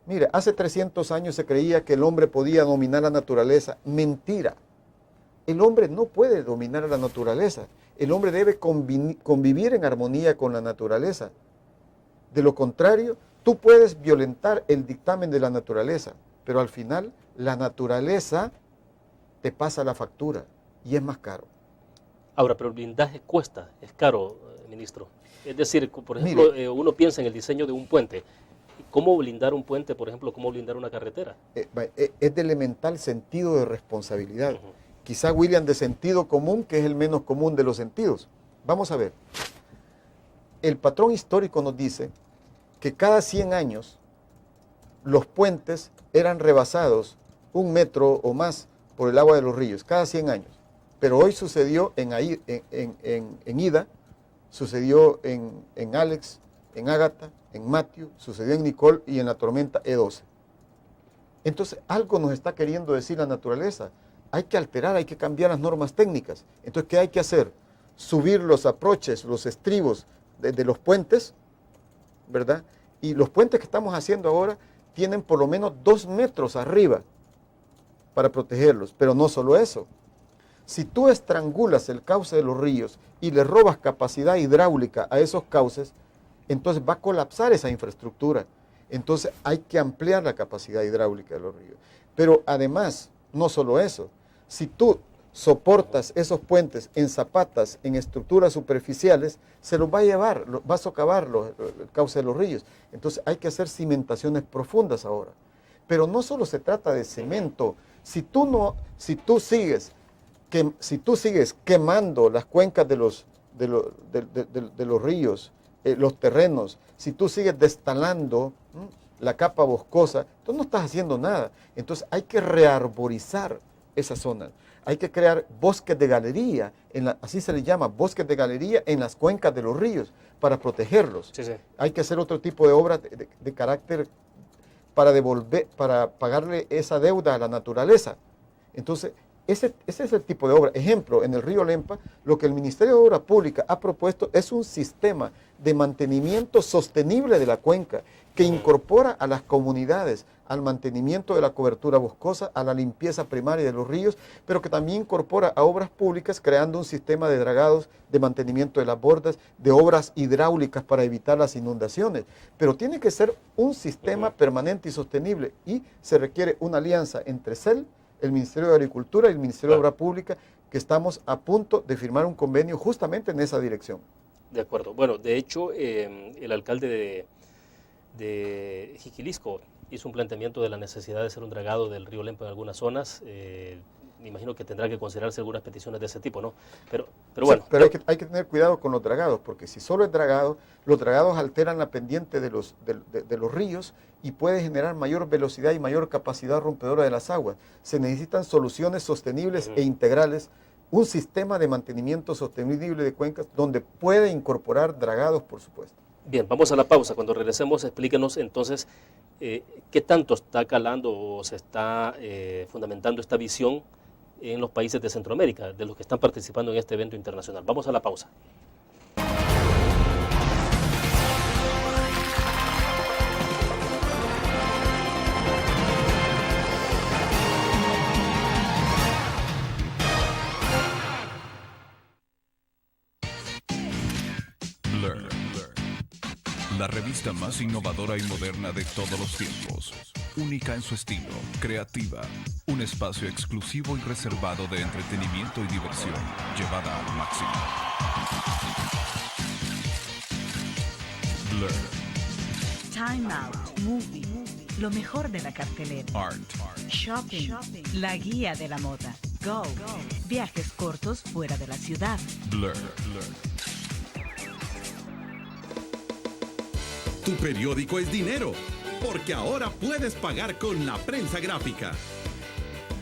Mire, hace 300 años se creía que el hombre podía dominar la naturaleza. Mentira. El hombre no puede dominar a la naturaleza. El hombre debe convivir en armonía con la naturaleza. De lo contrario, tú puedes violentar el dictamen de la naturaleza, pero al final la naturaleza te pasa la factura y es más caro. Ahora, pero el blindaje cuesta, es caro, ministro. Es decir, por ejemplo, uno piensa en el diseño de un puente. ¿Cómo blindar un puente, por ejemplo? ¿Cómo blindar una carretera? Es de elemental sentido de responsabilidad. Quizá, William, de sentido común, que es el menos común de los sentidos. Vamos a ver. El patrón histórico nos dice que cada 100 años los puentes eran rebasados 1 metro o más por el agua de los ríos, cada 100 años. Pero hoy sucedió en Ida, sucedió en Alex, en Ágata, en Matthew, sucedió en Nicole y en la tormenta E12. Entonces, algo nos está queriendo decir la naturaleza. Hay que alterar, hay que cambiar las normas técnicas. Entonces, ¿qué hay que hacer? Subir los aproches, los estribos de los puentes, ¿verdad? Y los puentes que estamos haciendo ahora tienen por lo menos 2 metros arriba para protegerlos. Pero no solo eso. Si tú estrangulas el cauce de los ríos y le robas capacidad hidráulica a esos cauces, entonces va a colapsar esa infraestructura. Entonces hay que ampliar la capacidad hidráulica de los ríos. Pero además, no solo eso, si tú soportas esos puentes en zapatas, en estructuras superficiales, se los va a llevar, va a socavar el cauce de los ríos. Entonces hay que hacer cimentaciones profundas ahora. Pero no solo se trata de cemento. Si tú sigues quemando las cuencas de los ríos, los terrenos, si tú sigues destalando la capa boscosa, tú no estás haciendo nada. Entonces hay que rearborizar esa zona. Hay que crear bosques de galería, así se le llama, bosques de galería en las cuencas de los ríos para protegerlos. Sí, sí. Hay que hacer otro tipo de obras de carácter para pagarle esa deuda a la naturaleza. Entonces, ese es el tipo de obra. Ejemplo, en el río Lempa, lo que el Ministerio de Obras Públicas ha propuesto es un sistema de mantenimiento sostenible de la cuenca que incorpora a las comunidades al mantenimiento de la cobertura boscosa, a la limpieza primaria de los ríos, pero que también incorpora a obras públicas creando un sistema de dragados, de mantenimiento de las bordas, de obras hidráulicas para evitar las inundaciones. Pero tiene que ser un sistema permanente y sostenible y se requiere una alianza entre CEL, el Ministerio de Agricultura y el Ministerio de Obras Públicas, que estamos a punto de firmar un convenio justamente en esa dirección. De acuerdo. Bueno, de hecho, el alcalde de Jiquilisco hizo un planteamiento de la necesidad de hacer un dragado del río Lempa en algunas zonas. Me imagino que tendrá que considerarse algunas peticiones de ese tipo, ¿no? Pero bueno. Sí, pero hay que tener cuidado con los dragados, porque si solo es dragado, los dragados alteran la pendiente de los ríos y puede generar mayor velocidad y mayor capacidad rompedora de las aguas. Se necesitan soluciones sostenibles e integrales, un sistema de mantenimiento sostenible de cuencas donde puede incorporar dragados, por supuesto. Bien, vamos a la pausa. Cuando regresemos, explíquenos entonces qué tanto está calando o se está fundamentando esta visión en los países de Centroamérica, de los que están participando en este evento internacional. Vamos a la pausa. La revista más innovadora y moderna de todos los tiempos. Única en su estilo, creativa. Un espacio exclusivo y reservado de entretenimiento y diversión, llevada al máximo. Blur. Time Out, Movie, lo mejor de la cartelera. Art. Shopping, la guía de la moda. Go, viajes cortos fuera de la ciudad. Blur. Tu periódico es dinero, porque ahora puedes pagar con la prensa gráfica.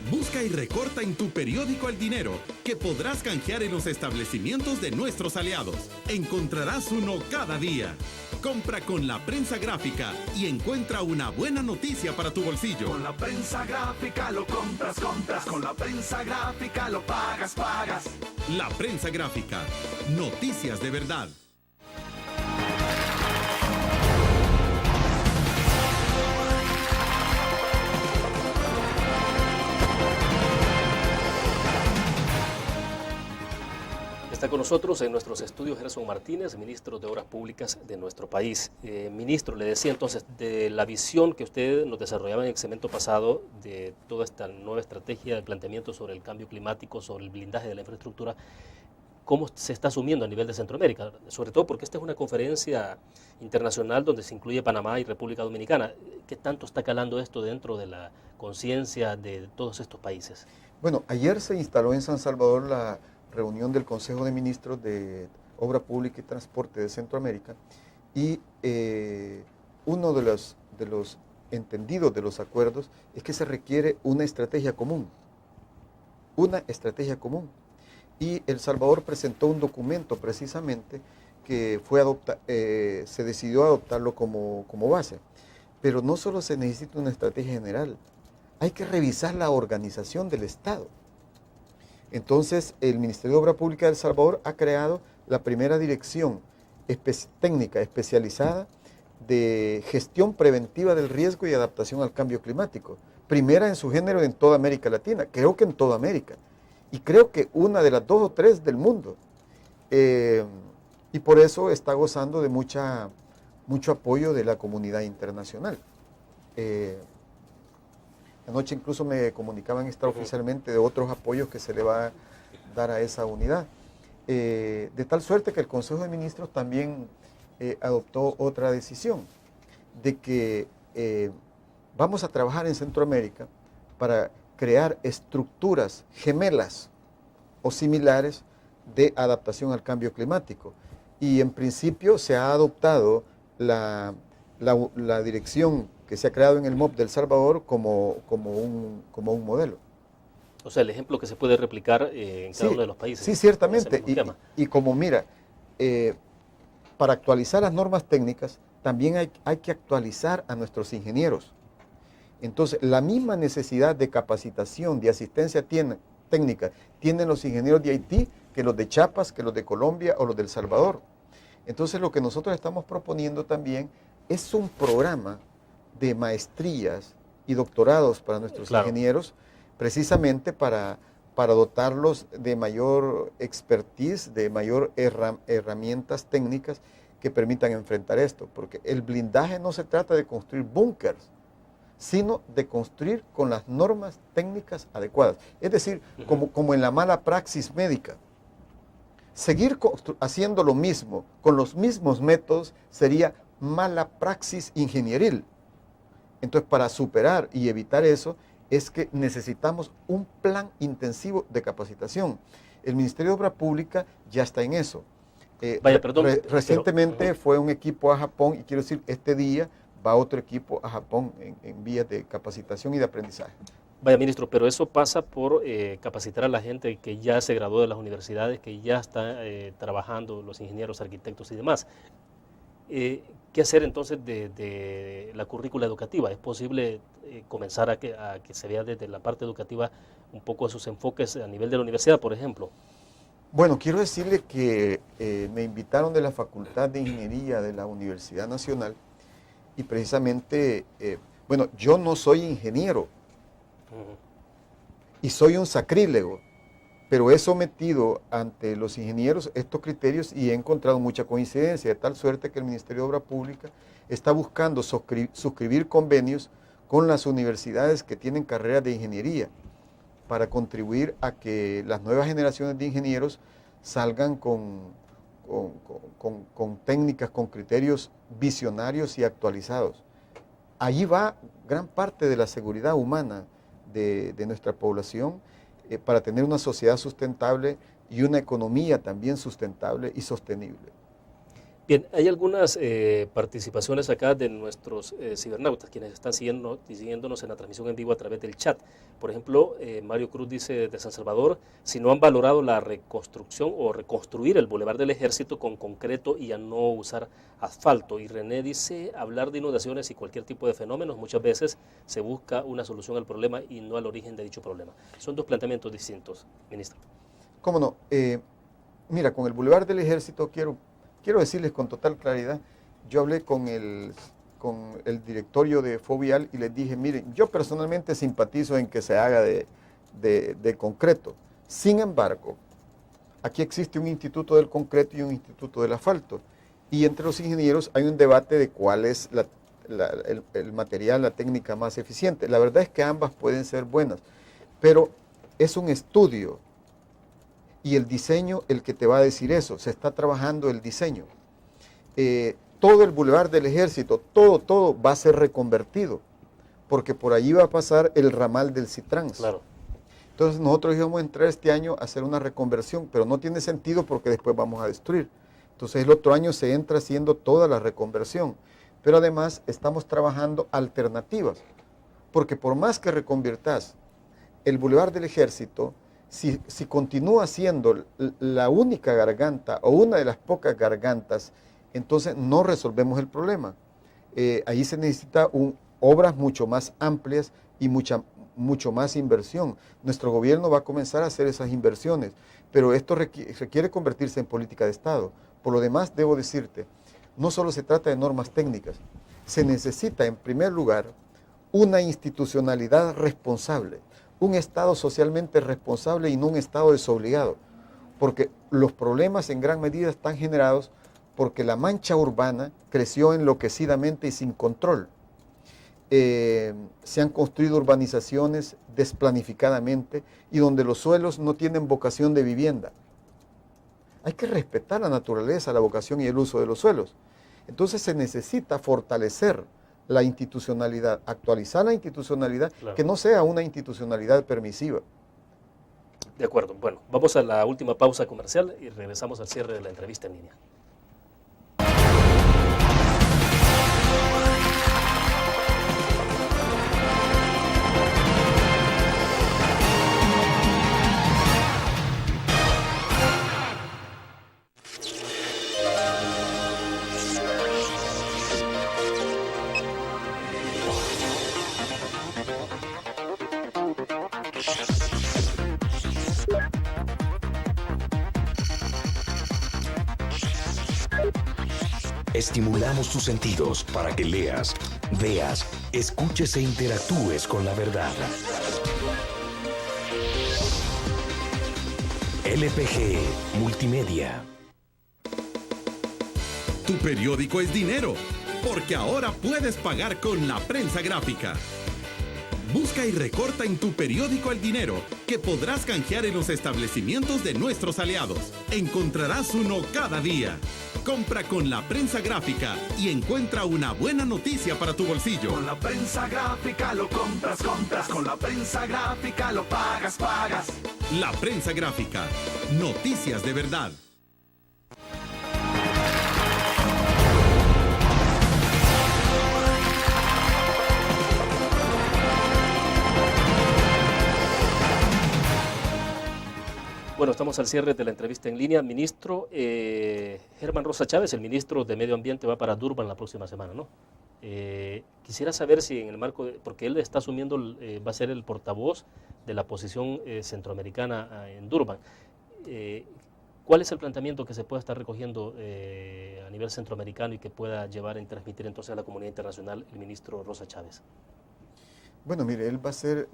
Busca y recorta en tu periódico el dinero que podrás canjear en los establecimientos de nuestros aliados. Encontrarás uno cada día. Compra con la prensa gráfica y encuentra una buena noticia para tu bolsillo. Con la prensa gráfica lo compras. Con la prensa gráfica lo pagas. La prensa gráfica. Noticias de verdad. Está con nosotros en nuestros estudios Gerson Martínez, ministro de Obras Públicas de nuestro país. Ministro, le decía entonces, de la visión que usted nos desarrollaba en el segmento pasado, de toda esta nueva estrategia de planteamiento sobre el cambio climático, sobre el blindaje de la infraestructura, ¿cómo se está asumiendo a nivel de Centroamérica? Sobre todo porque esta es una conferencia internacional donde se incluye Panamá y República Dominicana. ¿Qué tanto está calando esto dentro de la conciencia de todos estos países? Bueno, ayer se instaló en San Salvador la reunión del Consejo de Ministros de Obra Pública y Transporte de Centroamérica y uno de los entendidos de los acuerdos es que se requiere una estrategia común. Y El Salvador presentó un documento precisamente que se decidió adoptarlo como base. Pero no solo se necesita una estrategia general, hay que revisar la organización del Estado. Entonces, el Ministerio de Obras Públicas de El Salvador ha creado la primera dirección técnica especializada de gestión preventiva del riesgo y adaptación al cambio climático. Primera en su género en toda América Latina, creo que en toda América. Y creo que una de las 2 o 3 del mundo. Y por eso está gozando de mucha mucho apoyo de la comunidad internacional. Anoche incluso me comunicaban extraoficialmente de otros apoyos que se le va a dar a esa unidad. De tal suerte que el Consejo de Ministros también adoptó otra decisión, de que vamos a trabajar en Centroamérica para crear estructuras gemelas o similares de adaptación al cambio climático. Y en principio se ha adoptado la dirección que se ha creado en el MOP de El Salvador como un modelo. O sea, el ejemplo que se puede replicar en cada uno de los países. Sí, ciertamente. Y como mira, para actualizar las normas técnicas, también hay que actualizar a nuestros ingenieros. Entonces, la misma necesidad de capacitación, de asistencia técnica, tienen los ingenieros de Haití que los de Chiapas, que los de Colombia o los de El Salvador. Entonces, lo que nosotros estamos proponiendo también es un programa de maestrías y doctorados para nuestros ingenieros, precisamente para dotarlos de mayor expertise, de mayor herramientas técnicas que permitan enfrentar esto, porque el blindaje no se trata de construir búnkers, sino de construir con las normas técnicas adecuadas. Es decir, como en la mala praxis médica. Seguir haciendo lo mismo, con los mismos métodos, sería mala praxis ingenieril. Entonces, para superar y evitar eso, es que necesitamos un plan intensivo de capacitación. El Ministerio de Obra Pública ya está en eso. Recientemente fue un equipo a Japón, y quiero decir, este día va otro equipo a Japón en vías de capacitación y de aprendizaje. Vaya, ministro, pero eso pasa por capacitar a la gente que ya se graduó de las universidades, que ya está trabajando, los ingenieros, arquitectos y demás. ¿Qué hacer entonces de la currícula educativa? ¿Es posible comenzar a que se vea desde la parte educativa un poco sus enfoques a nivel de la universidad, por ejemplo? Bueno, quiero decirle que me invitaron de la Facultad de Ingeniería de la Universidad Nacional y precisamente, bueno, yo no soy ingeniero y soy un sacrílego, pero he sometido ante los ingenieros estos criterios y he encontrado mucha coincidencia, de tal suerte que el Ministerio de Obra Pública está buscando suscribir convenios con las universidades que tienen carreras de ingeniería para contribuir a que las nuevas generaciones de ingenieros salgan con técnicas, con criterios visionarios y actualizados. Allí va gran parte de la seguridad humana de nuestra población, para tener una sociedad sustentable y una economía también sustentable y sostenible. Bien, hay algunas participaciones acá de nuestros cibernautas, quienes están siguiéndonos en la transmisión en vivo a través del chat. Por ejemplo, Mario Cruz dice de San Salvador, si no han valorado la reconstrucción o reconstruir el Boulevard del Ejército con concreto y a no usar asfalto. Y René dice, hablar de inundaciones y cualquier tipo de fenómenos, muchas veces se busca una solución al problema y no al origen de dicho problema. Son dos planteamientos distintos, ministro. ¿Cómo no? Mira, con el Boulevard del Ejército quiero decirles con total claridad, yo hablé con el directorio de Fovial y les dije, miren, yo personalmente simpatizo en que se haga de concreto. Sin embargo, aquí existe un instituto del concreto y un instituto del asfalto. Y entre los ingenieros hay un debate de cuál es el material, la técnica más eficiente. La verdad es que ambas pueden ser buenas, pero es un estudio. Y el diseño el que te va a decir eso, se está trabajando el diseño. Todo el Boulevard del Ejército, todo va a ser reconvertido, porque por allí va a pasar el ramal del Citrans. Claro. Entonces nosotros íbamos a entrar este año a hacer una reconversión, pero no tiene sentido porque después vamos a destruir. Entonces el otro año se entra haciendo toda la reconversión, pero además estamos trabajando alternativas, porque por más que reconviertas el Boulevard del Ejército, si continúa siendo la única garganta o una de las pocas gargantas, entonces no resolvemos el problema. Ahí se necesita obras mucho más amplias y mucho más inversión. Nuestro gobierno va a comenzar a hacer esas inversiones, pero esto requiere convertirse en política de Estado. Por lo demás, debo decirte, no solo se trata de normas técnicas, se necesita en primer lugar una institucionalidad responsable, un Estado socialmente responsable y no un Estado desobligado, porque los problemas en gran medida están generados porque la mancha urbana creció enloquecidamente y sin control. Se han construido urbanizaciones desplanificadamente y donde los suelos no tienen vocación de vivienda. Hay que respetar la naturaleza, la vocación y el uso de los suelos. Entonces se necesita fortalecer la institucionalidad, actualizar la institucionalidad, claro, que no sea una institucionalidad permisiva. De acuerdo. Bueno, vamos a la última pausa comercial y regresamos al cierre de la entrevista en línea. Estimulamos tus sentidos para que leas, veas, escuches e interactúes con la verdad. LPG Multimedia. Tu periódico es dinero, porque ahora puedes pagar con la prensa gráfica. Busca y recorta en tu periódico el dinero que podrás canjear en los establecimientos de nuestros aliados. Encontrarás uno cada día. Compra con la prensa gráfica y encuentra una buena noticia para tu bolsillo. Con la prensa gráfica lo compras. Con la prensa gráfica lo pagas. La prensa gráfica. Noticias de verdad. Bueno, estamos al cierre de la entrevista en línea. Ministro Germán Rosa Chávez, el ministro de Medio Ambiente, va para Durban la próxima semana, ¿no? Quisiera saber si en el marco, porque él está asumiendo, va a ser el portavoz de la posición centroamericana en Durban. ¿Cuál es el planteamiento que se pueda estar recogiendo a nivel centroamericano y que pueda llevar y transmitir entonces a la comunidad internacional el ministro Rosa Chávez? Bueno, mire, él va a ser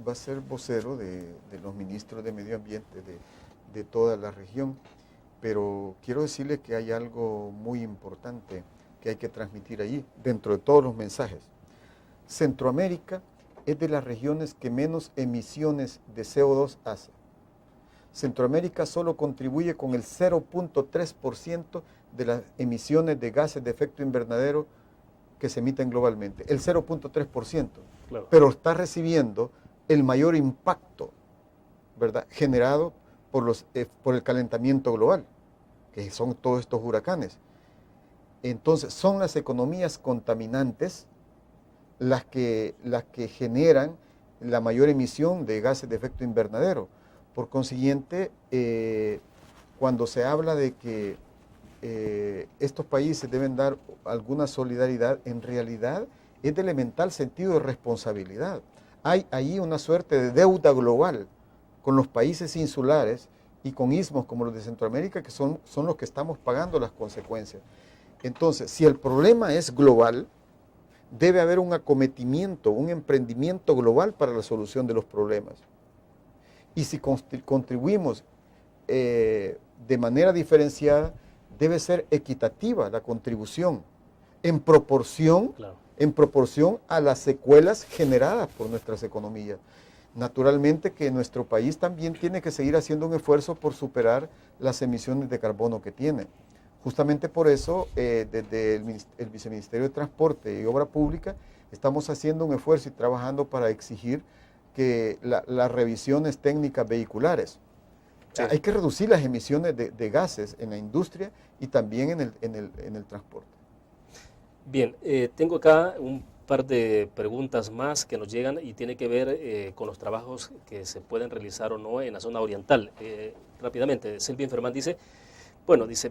vocero de los ministros de Medio Ambiente de toda la región, pero quiero decirle que hay algo muy importante que hay que transmitir allí, dentro de todos los mensajes. Centroamérica es de las regiones que menos emisiones de CO2 hace. Centroamérica solo contribuye con el 0.3% de las emisiones de gases de efecto invernadero que se emiten globalmente, el 0.3%, claro, pero está recibiendo el mayor impacto, ¿verdad?, generado por el calentamiento global, que son todos estos huracanes. Entonces, son las economías contaminantes las que generan la mayor emisión de gases de efecto invernadero. Por consiguiente, cuando se habla de que estos países deben dar alguna solidaridad, en realidad es de elemental sentido de responsabilidad. Hay ahí una suerte de deuda global con los países insulares y con istmos como los de Centroamérica, que son los que estamos pagando las consecuencias. Entonces, si el problema es global, debe haber un acometimiento, un emprendimiento global para la solución de los problemas. Y si contribuimos de manera diferenciada, debe ser equitativa la contribución, en proporción a las secuelas generadas por nuestras economías. Naturalmente que nuestro país también tiene que seguir haciendo un esfuerzo por superar las emisiones de carbono que tiene. Justamente por eso, desde el Viceministerio de Transporte y Obra Pública, estamos haciendo un esfuerzo y trabajando para exigir que las revisiones técnicas vehiculares, sí, hay que reducir las emisiones de gases en la industria y también en el transporte. Bien, tengo acá un par de preguntas más que nos llegan y tiene que ver con los trabajos que se pueden realizar o no en la zona oriental. Rápidamente, Silvia Fermán dice,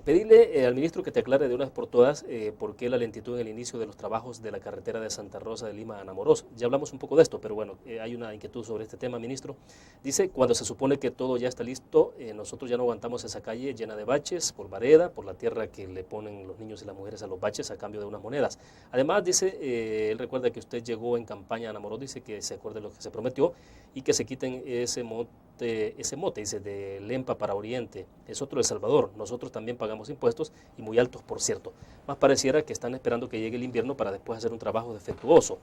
pedirle al ministro que te aclare de una vez por todas por qué la lentitud en el inicio de los trabajos de la carretera de Santa Rosa de Lima a Anamorós. Ya hablamos un poco de esto, pero bueno, hay una inquietud sobre este tema, ministro. Dice, cuando se supone que todo ya está listo, nosotros ya no aguantamos esa calle llena de baches, por vareda, por la tierra que le ponen los niños y las mujeres a los baches a cambio de unas monedas. Además, dice, él recuerda que usted llegó en campaña a Anamorós, dice que se acuerde de lo que se prometió y que se quiten ese monte ese mote, dice, de Lempa para Oriente, es otro de El Salvador. Nosotros también pagamos impuestos y muy altos, por cierto. Más pareciera que están esperando que llegue el invierno para después hacer un trabajo defectuoso.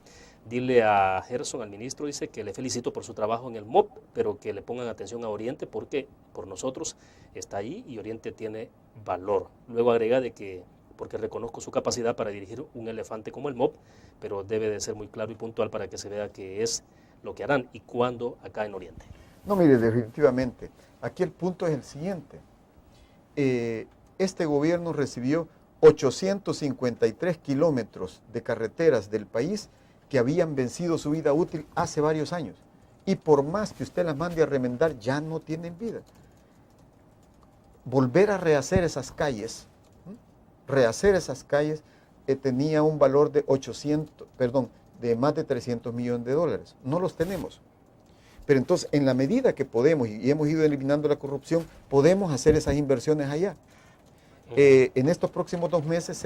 Dile a Gerson, al ministro, dice que le felicito por su trabajo en el MOP, pero que le pongan atención a Oriente porque por nosotros está ahí y Oriente tiene valor. Luego agrega de que, porque reconozco su capacidad para dirigir un elefante como el MOP, pero debe de ser muy claro y puntual para que se vea qué es lo que harán y cuándo acá en Oriente. No, mire, definitivamente. Aquí el punto es el siguiente. Este gobierno recibió 853 kilómetros de carreteras del país que habían vencido su vida útil hace varios años. Y por más que usted las mande a remendar, ya no tienen vida. Volver a rehacer esas calles, tenía un valor de de más de 300 millones de dólares. No los tenemos. Pero entonces, en la medida que podemos, y hemos ido eliminando la corrupción, podemos hacer esas inversiones allá. En estos próximos 2 meses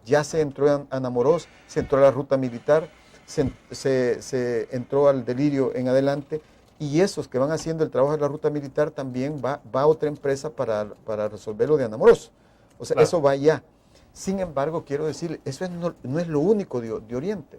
ya se entró a Anamorós, se entró a la ruta militar, se entró al Delirio en adelante, y esos que van haciendo el trabajo de la ruta militar también va a otra empresa para resolver lo de Anamorós. O sea, claro, eso va allá. Sin embargo, quiero decir, eso no es lo único de Oriente.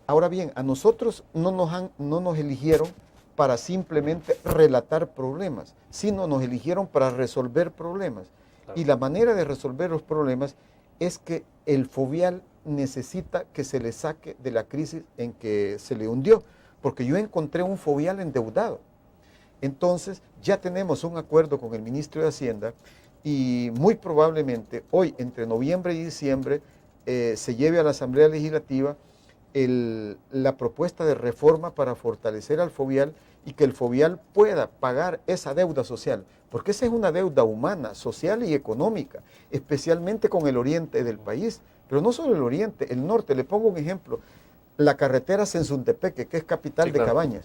Ahora bien, a nosotros no nos eligieron para simplemente relatar problemas, sino nos eligieron para resolver problemas. Claro. Y la manera de resolver los problemas es que el Fovial necesita que se le saque de la crisis en que se le hundió, porque yo encontré un Fovial endeudado. Entonces, ya tenemos un acuerdo con el ministro de Hacienda y muy probablemente hoy, entre noviembre y diciembre, se lleve a la Asamblea Legislativa la propuesta de reforma para fortalecer al Fovial y que el Fovial pueda pagar esa deuda social, porque esa es una deuda humana, social y económica, especialmente con el oriente del país, pero no solo el oriente, el norte. Le pongo un ejemplo, la carretera Sensuntepeque, que es capital de Cabañas.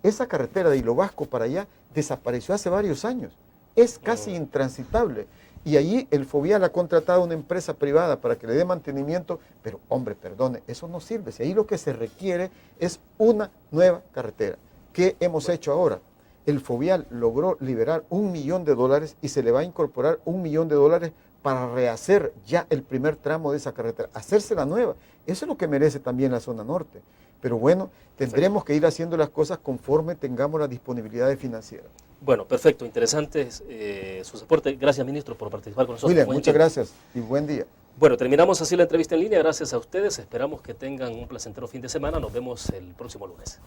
Esa carretera de Hilo Vasco para allá desapareció hace varios años, es casi intransitable. Y allí el Fovial ha contratado a una empresa privada para que le dé mantenimiento, pero hombre, perdone, eso no sirve. Si ahí lo que se requiere es una nueva carretera. ¿Qué hemos hecho ahora? El Fovial logró liberar $1 millón y se le va a incorporar $1 millón para rehacer ya el primer tramo de esa carretera, hacerse la nueva. Eso es lo que merece también la zona norte. Pero bueno, tendremos que ir haciendo las cosas conforme tengamos la disponibilidad financiera. Bueno, perfecto, interesante su soporte. Gracias, ministro, por participar con nosotros. William, muchas gracias y buen día. Bueno, terminamos así la entrevista en línea. Gracias a ustedes. Esperamos que tengan un placentero fin de semana. Nos vemos el próximo lunes.